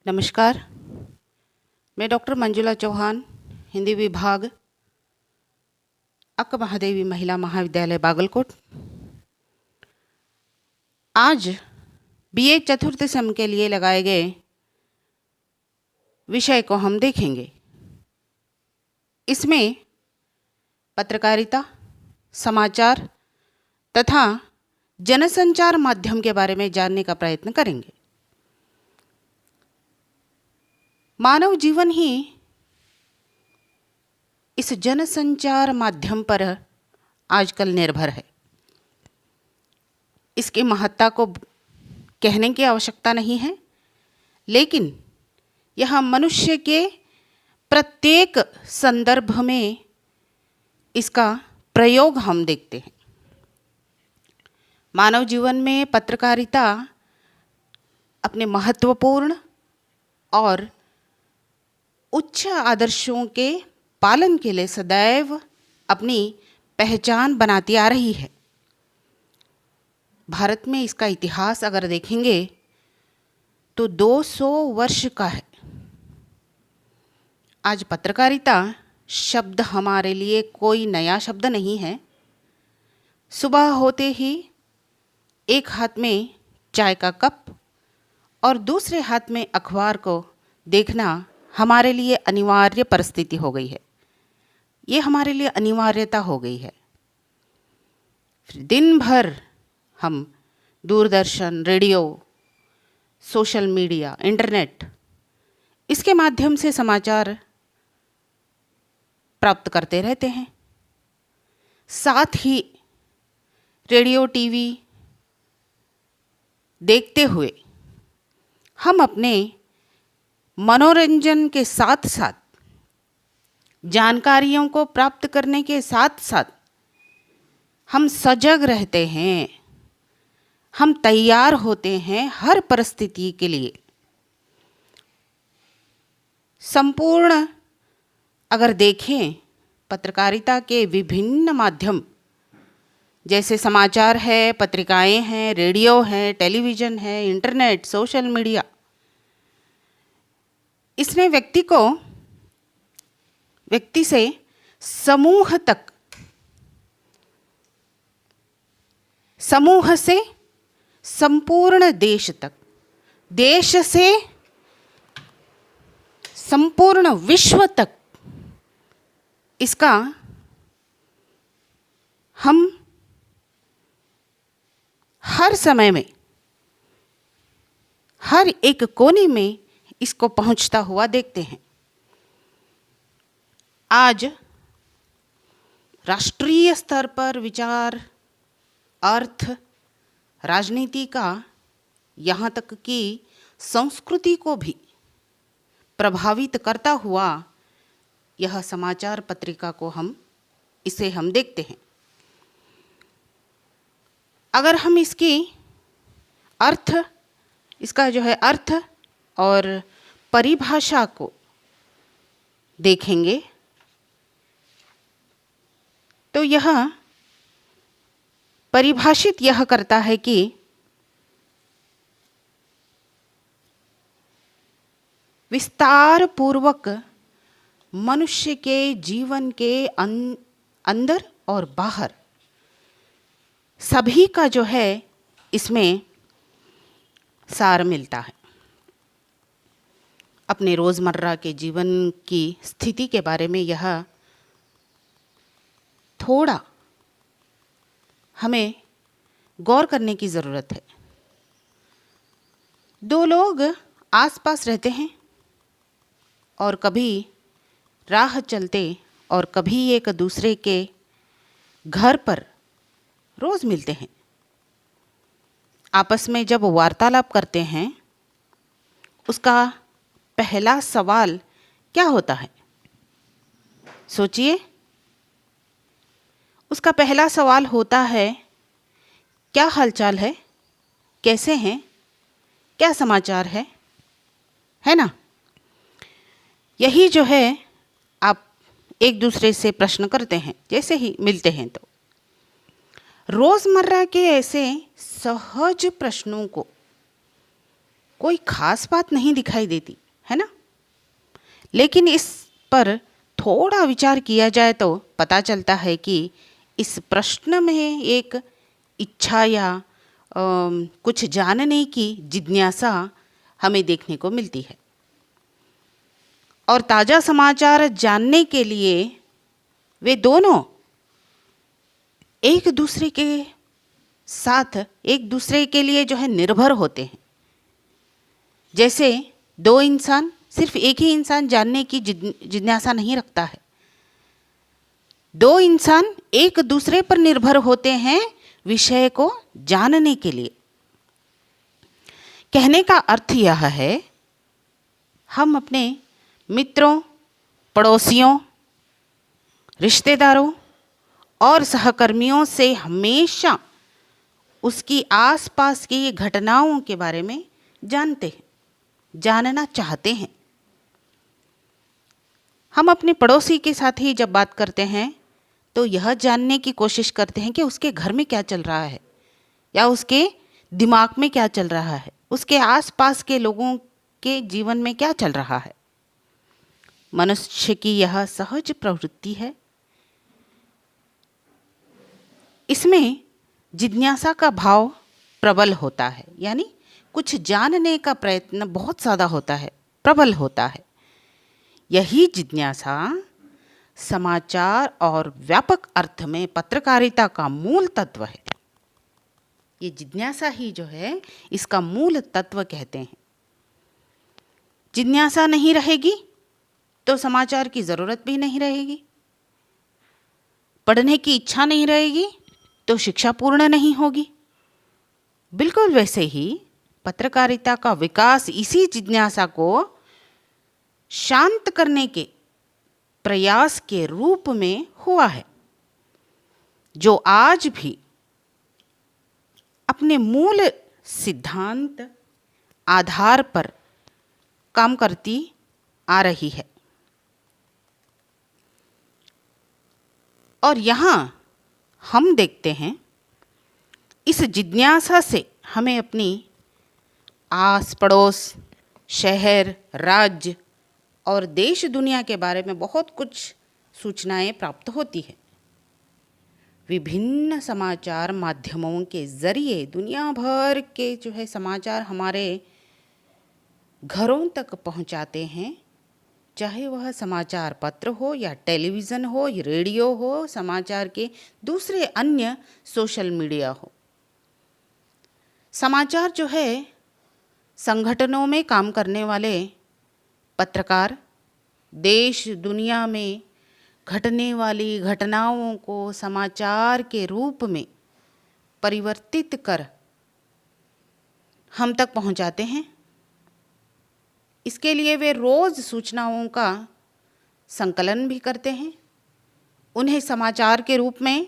नमस्कार। मैं डॉक्टर मंजुला चौहान, हिंदी विभाग, अक्क महादेवी महिला महाविद्यालय बागलकोट। आज बीए चतुर्थ सेम के लिए लगाए गए विषय को हम देखेंगे। इसमें पत्रकारिता, समाचार तथा जनसंचार माध्यम के बारे में जानने का प्रयत्न करेंगे। मानव जीवन ही इस जनसंचार माध्यम पर आजकल निर्भर है। इसकी महत्ता को कहने की आवश्यकता नहीं है, लेकिन यह मनुष्य के प्रत्येक संदर्भ में इसका प्रयोग हम देखते हैं। मानव जीवन में पत्रकारिता अपने महत्वपूर्ण और उच्च आदर्शों के पालन के लिए सदैव अपनी पहचान बनाती आ रही है। भारत में इसका इतिहास अगर देखेंगे तो 200 वर्ष का है। आज पत्रकारिता शब्द हमारे लिए कोई नया शब्द नहीं है। सुबह होते ही एक हाथ में चाय का कप और दूसरे हाथ में अखबार को देखना हमारे लिए अनिवार्य परिस्थिति हो गई है। ये हमारे लिए अनिवार्यता हो गई है। फिर दिन भर हम Doordarshan, radio, social media, internet, इसके माध्यम से समाचार प्राप्त करते रहते हैं। साथ ही रेडियो, टीवी देखते हुए हम अपने मनोरंजन के साथ साथ जानकारियों को प्राप्त करने के साथ साथ हम सजग रहते हैं, हम तैयार होते हैं हर परिस्थिति के लिए। संपूर्ण अगर देखें पत्रकारिता के विभिन्न माध्यम, जैसे समाचार है, पत्रिकाएं हैं, रेडियो है, टेलीविज़न है, इंटरनेट, सोशल मीडिया, इसने व्यक्ति से समूह तक, समूह से संपूर्ण देश तक, देश से संपूर्ण विश्व तक इसका हम हर समय में, हर एक कोने में इसको पहुंचता हुआ देखते हैं। आज राष्ट्रीय स्तर पर विचार, अर्थ, राजनीति का, यहाँ तक कि संस्कृति को भी प्रभावित करता हुआ यह समाचार पत्रिका को इसे हम देखते हैं। अगर हम इसका जो है अर्थ और परिभाषा को देखेंगे तो यह परिभाषित यह करता है कि विस्तार पूर्वक मनुष्य के जीवन के अंदर और बाहर सभी का जो है इसमें सार मिलता है। अपने रोज़मर्रा के जीवन की स्थिति के बारे में यह थोड़ा हमें गौर करने की ज़रूरत है। दो लोग आसपास रहते हैं और कभी राह चलते और कभी एक दूसरे के घर पर रोज़ मिलते हैं। आपस में जब वार्तालाप करते हैं, उसका पहला सवाल क्या होता है? सोचिए, उसका पहला सवाल होता है, क्या हालचाल है, कैसे हैं, क्या समाचार है ना? यही जो है आप एक दूसरे से प्रश्न करते हैं जैसे ही मिलते हैं। तो रोज़मर्रा के ऐसे सहज प्रश्नों को कोई खास बात नहीं दिखाई देती, है ना। लेकिन इस पर थोड़ा विचार किया जाए तो पता चलता है कि इस प्रश्न में एक इच्छा या कुछ जानने की जिज्ञासा हमें देखने को मिलती है। और ताज़ा समाचार जानने के लिए वे दोनों एक दूसरे के साथ एक दूसरे के लिए जो है निर्भर होते हैं। जैसे दो इंसान सिर्फ एक ही इंसान जानने की जिज्ञासा नहीं रखता है, दो इंसान एक दूसरे पर निर्भर होते हैं विषय को जानने के लिए। कहने का अर्थ यह है, हम अपने मित्रों, पड़ोसियों, रिश्तेदारों और सहकर्मियों से हमेशा उसकी आसपास की घटनाओं के बारे में जानते हैं, जानना चाहते हैं। हम अपने पड़ोसी के साथ ही जब बात करते हैं तो यह जानने की कोशिश करते हैं कि उसके घर में क्या चल रहा है या उसके दिमाग में क्या चल रहा है, उसके आसपास के लोगों के जीवन में क्या चल रहा है। मनुष्य की यह सहज प्रवृत्ति है। इसमें जिज्ञासा का भाव प्रबल होता है, यानी कुछ जानने का प्रयत्न बहुत ज़्यादा होता है, प्रबल होता है। यही जिज्ञासा समाचार और व्यापक अर्थ में पत्रकारिता का मूल तत्व है। ये जिज्ञासा ही जो है इसका मूल तत्व कहते हैं। जिज्ञासा नहीं रहेगी तो समाचार की ज़रूरत भी नहीं रहेगी, पढ़ने की इच्छा नहीं रहेगी तो शिक्षा पूर्ण नहीं होगी। बिल्कुल वैसे ही पत्रकारिता का विकास इसी जिज्ञासा को शांत करने के प्रयास के रूप में हुआ है, जो आज भी अपने मूल सिद्धांत आधार पर काम करती आ रही है। और यहाँ हम देखते हैं इस जिज्ञासा से हमें अपनी आस पड़ोस, शहर, राज्य और देश दुनिया के बारे में बहुत कुछ सूचनाएं प्राप्त होती है। विभिन्न समाचार माध्यमों के ज़रिए दुनिया भर के जो है समाचार हमारे घरों तक पहुंचाते हैं, चाहे वह समाचार पत्र हो या टेलीविज़न हो या रेडियो हो, समाचार के दूसरे अन्य सोशल मीडिया हो। समाचार जो है संगठनों में काम करने वाले पत्रकार देश दुनिया में घटने वाली घटनाओं को समाचार के रूप में परिवर्तित कर हम तक पहुंचाते हैं। इसके लिए वे रोज़ सूचनाओं का संकलन भी करते हैं, उन्हें समाचार के रूप में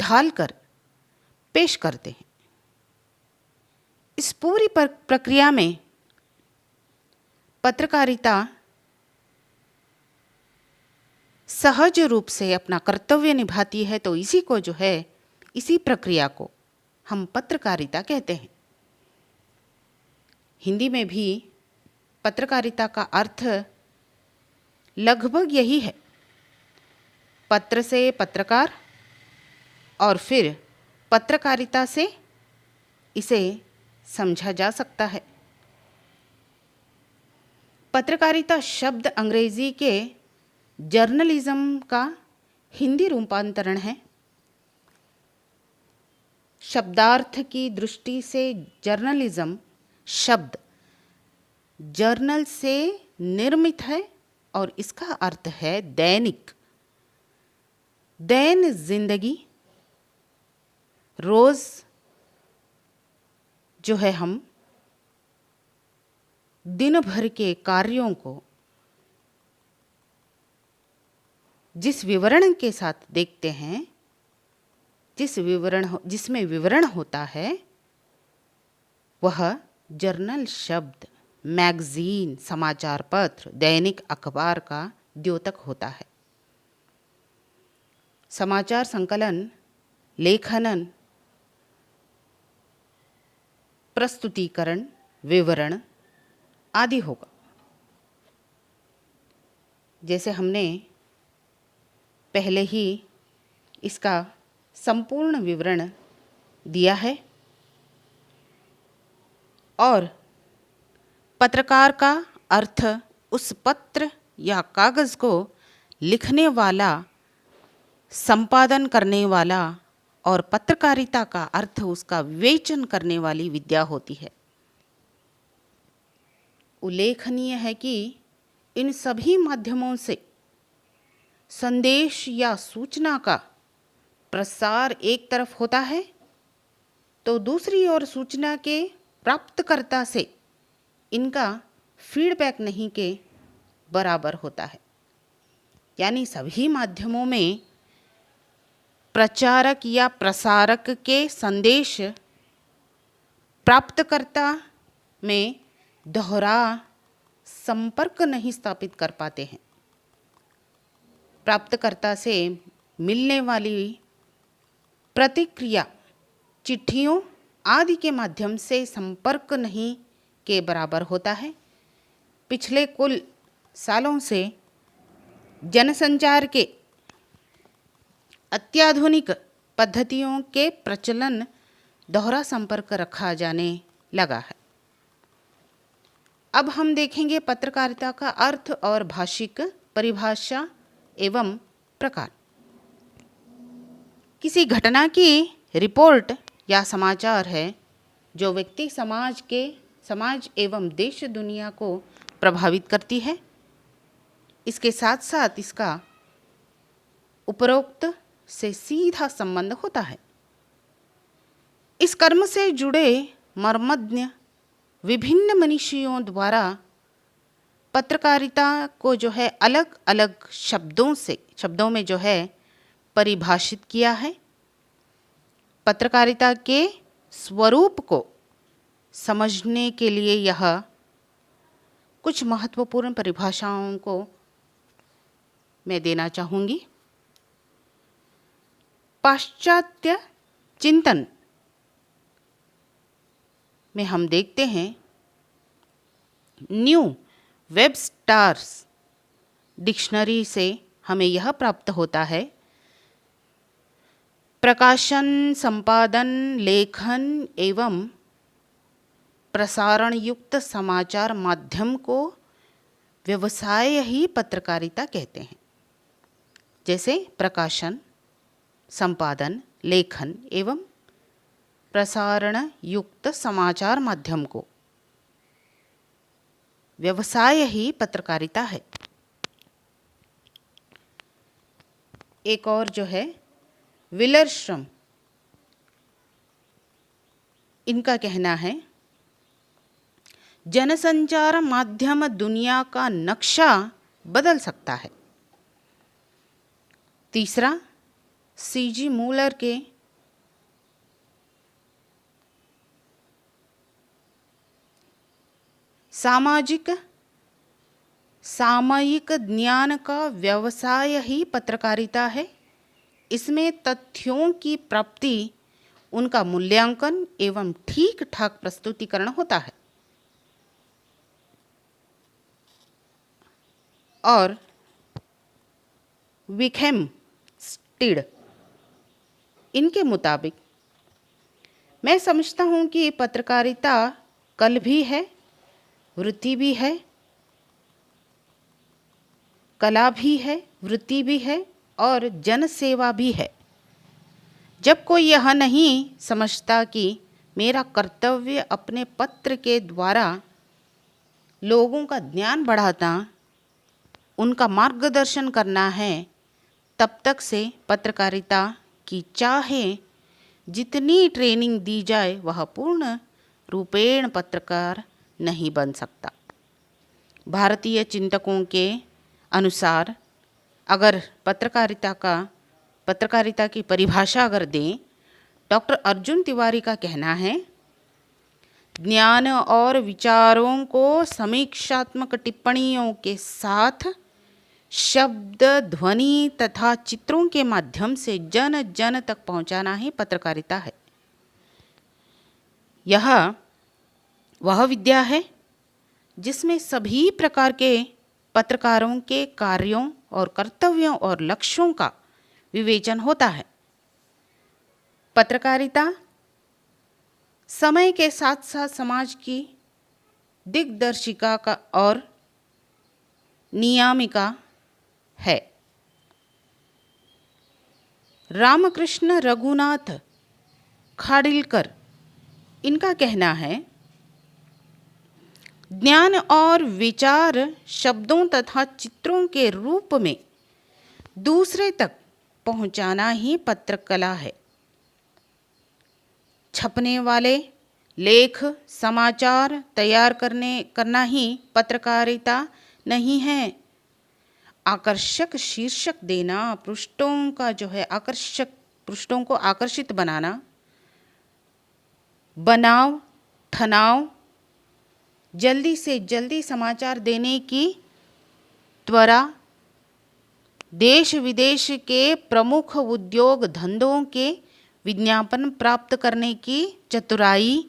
ढालकर पेश करते हैं। इस पूरी प्रक्रिया में पत्रकारिता सहज रूप से अपना कर्तव्य निभाती है, तो इसी को जो है इसी प्रक्रिया को हम पत्रकारिता कहते हैं। हिंदी में भी पत्रकारिता का अर्थ लगभग यही है, पत्र से पत्रकार और फिर पत्रकारिता से इसे समझा जा सकता है। पत्रकारिता शब्द अंग्रेजी के जर्नलिज्म का हिंदी रूपांतरण है। शब्दार्थ की दृष्टि से जर्नलिज्म शब्द जर्नल से निर्मित है और इसका अर्थ है दैनिक, दैन जिंदगी। रोज़ जो है हम दिन भर के कार्यों को जिस विवरण के साथ देखते हैं, जिसमें विवरण होता है, वह जर्नल शब्द मैगजीन, समाचार पत्र, दैनिक अखबार का द्योतक होता है। समाचार संकलन, लेखनन, प्रस्तुतिकरण, विवरण, आदि होगा। जैसे हमने पहले ही इसका संपूर्ण विवरण दिया है, और पत्रकार का अर्थ उस पत्र या कागज़ को लिखने वाला, संपादन करने वाला, और पत्रकारिता का अर्थ उसका विवेचन करने वाली विद्या होती है। उल्लेखनीय है कि इन सभी माध्यमों से संदेश या सूचना का प्रसार एक तरफ होता है, तो दूसरी ओर सूचना के प्राप्तकर्ता से इनका फीडबैक नहीं के बराबर होता है। यानी सभी माध्यमों में प्रचारक या प्रसारक के संदेश प्राप्तकर्ता में दोहरा संपर्क नहीं स्थापित कर पाते हैं। प्राप्तकर्ता से मिलने वाली प्रतिक्रिया चिट्ठियों आदि के माध्यम से संपर्क नहीं के बराबर होता है। पिछले कुल सालों से जनसंचार के अत्याधुनिक पद्धतियों के प्रचलन दोहरा संपर्क रखा जाने लगा है। अब हम देखेंगे पत्रकारिता का अर्थ और भाषिक परिभाषा एवं प्रकार। किसी घटना की रिपोर्ट या समाचार है जो व्यक्ति समाज एवं देश दुनिया को प्रभावित करती है। इसके साथ साथ इसका उपरोक्त से सीधा संबंध होता है। इस कर्म से जुड़े मर्मज्ञ विभिन्न मनीषियों द्वारा पत्रकारिता को जो है अलग अलग शब्दों में जो है परिभाषित किया है। पत्रकारिता के स्वरूप को समझने के लिए यह कुछ महत्वपूर्ण परिभाषाओं को मैं देना चाहूँगी। पाश्चात्य चिंतन में हम देखते हैं न्यू वेबस्टर्स डिक्शनरी से हमें यह प्राप्त होता है: प्रकाशन, संपादन, लेखन एवं प्रसारण युक्त समाचार माध्यम को व्यवसाय ही पत्रकारिता कहते हैं। जैसे प्रकाशन, संपादन, लेखन एवं प्रसारण युक्त समाचार माध्यम को व्यवसाय ही पत्रकारिता है। एक और जो है विलरश्रम, इनका कहना है जनसंचार माध्यम दुनिया का नक्शा बदल सकता है। तीसरा सीजी मूलर के सामयिक ज्ञान का व्यवसाय ही पत्रकारिता है। इसमें तथ्यों की प्राप्ति, उनका मूल्यांकन एवं ठीक ठाक प्रस्तुतिकरण होता है। और विखेम स्टिड, इनके मुताबिक मैं समझता हूँ कि पत्रकारिता कल भी है, वृत्ति भी है, कला भी है, वृत्ति भी है और जनसेवा भी है। जब कोई यह नहीं समझता कि मेरा कर्तव्य अपने पत्र के द्वारा लोगों का ज्ञान बढ़ाना, उनका मार्गदर्शन करना है, तब तक से पत्रकारिता की चाहे जितनी ट्रेनिंग दी जाए वह पूर्ण रूपेण पत्रकार नहीं बन सकता। भारतीय चिंतकों के अनुसार अगर पत्रकारिता की परिभाषा अगर दें, डॉक्टर अर्जुन तिवारी का कहना है, ज्ञान और विचारों को समीक्षात्मक टिप्पणियों के साथ शब्द, ध्वनि तथा चित्रों के माध्यम से जन जन तक पहुंचाना ही पत्रकारिता है। यह वह विद्या है जिसमें सभी प्रकार के पत्रकारों के कार्यों और कर्तव्यों और लक्ष्यों का विवेचन होता है। पत्रकारिता समय के साथ साथ समाज की दिग्दर्शिका का और नियामिका है। रामकृष्ण रघुनाथ खाडिलकर, इनका कहना है, ज्ञान और विचार शब्दों तथा चित्रों के रूप में दूसरे तक पहुंचाना ही पत्रकला है। छपने वाले लेख समाचार तैयार करना ही पत्रकारिता नहीं है। आकर्षक शीर्षक देना, पृष्ठों का जो है पृष्ठों को आकर्षित बनाना, बनाव ठनाव, जल्दी से जल्दी समाचार देने की त्वरा, देश विदेश के प्रमुख उद्योग धंधों के विज्ञापन प्राप्त करने की चतुराई,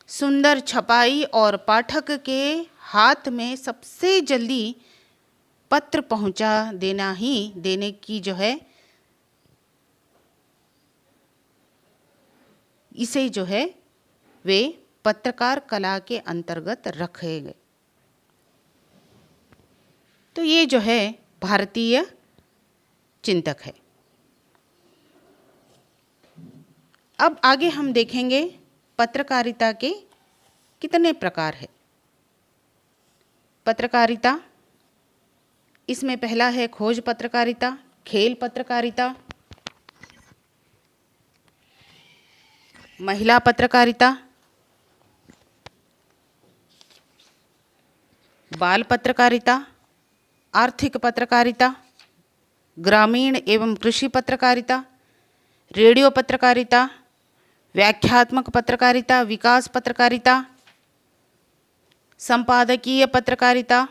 सुंदर छपाई और पाठक के हाथ में सबसे जल्दी पत्र पहुंचा देने की जो है, इसे जो है वे पत्रकार कला के अंतर्गत रखे गए। तो ये जो है भारतीय चिंतक है। अब आगे हम देखेंगे पत्रकारिता के कितने प्रकार है। पत्रकारिता, इसमें पहला है खोज पत्रकारिता, खेल पत्रकारिता, महिला पत्रकारिता, बाल पत्रकारिता, आर्थिक पत्रकारिता, ग्रामीण एवं कृषि पत्रकारिता, रेडियो पत्रकारिता, व्याख्यात्मक पत्रकारिता, विकास पत्रकारिता, संपादकीय पत्रकारिता,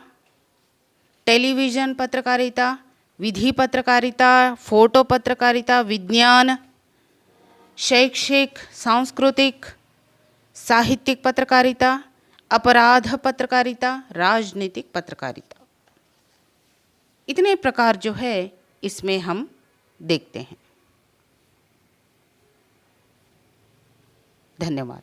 टेलीविज़न पत्रकारिता, विधि पत्रकारिता, फोटो पत्रकारिता, विज्ञान, शैक्षिक, सांस्कृतिक, साहित्यिक पत्रकारिता, अपराध पत्रकारिता, राजनीतिक पत्रकारिता। इतने प्रकार जो है इसमें हम देखते हैं। धन्यवाद।